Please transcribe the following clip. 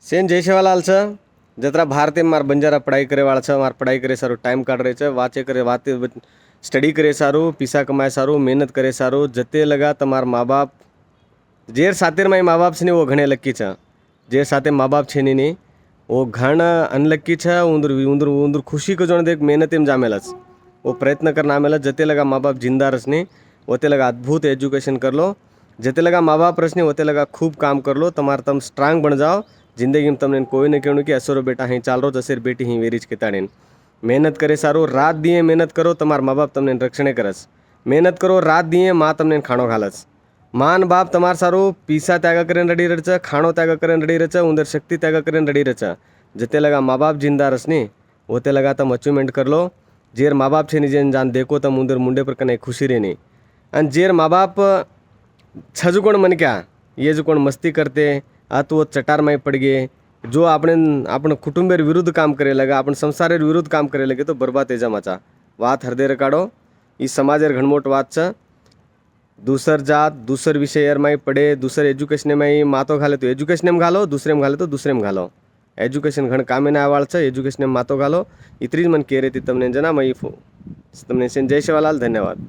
सेन जय सेवालाल छ जतरा भारतीय मार बंजारा पढ़ाई करे वाला छ मार पढ़ाई करे सारू टाइम काढ रहे छ वाचे करे वाते स्टडी करे सारू पीसा कमाए सारू मेहनत करे सारू जते लगा तमार माँ बाप जेर सातेर माई माँ बाप छे वो घणे लक्की छ जेर साते माँ बाप छे नहीं वो घण अनलक्की छ उंदर उंदर उंदर खुशी को जोन देख मेहनत एम जामेलस वो प्रयत्न करना आमेला जते लगा माँ बाप जिंदा रसने वते लगा अद्भुत एजुकेशन कर लो जते लगा माँ बाप रसने वते लगा खूब काम कर लो तमार तम स्ट्रांग बन जाओ जिंदगी में तमने कोई ने कहूँ कि असरो बेटा ही चाल रो जसेर बेटी ही वेरीज के ताड़ीन मेहनत करे सारू रात दिए मेहनत करो तमार माँ बाप तमने रक्षणे करस मेहनत करो रात दिए माँ तमने खाणो घालस मान बाप तमार सारू पीसा त्याग करें रडी रच खाणो त्याग करें रडी रच उंदर शक्ति त्याग करें रडी रच जते लगा माँ बाप जिंदा रसनी वोते लगा तम अचीवमेंट कर लो जेर माँ बाप छे जेन जान देखो तम उंदर मुंडे पर कने खुशी रहनी अन जेर माँ बाप छजू कोण मन क्या ये जो कोण मस्ती करते आ तो चटार में पड़ गए जो आपण कुटुंबेर विरुद्ध काम करे लगा आपण संसारेर विरुद्ध काम करे लगे तो बर्बाद तेजा माचा वात हृदय काढो ई समाजेर घणमोट वात छ दूसर जात दूसर विषय में पड़े दूसर एज्युकेशन में मातो घाले तो एज्युकेशन में घालो दूसरे में घाले तो दूसरे में घालो एज्युकेशन घण कामे ना आवाळ छ एज्युकेशन में मातो घालो इतरी मन केरे ती तमने जना मई तमने जय सेवालाल धन्यवाद।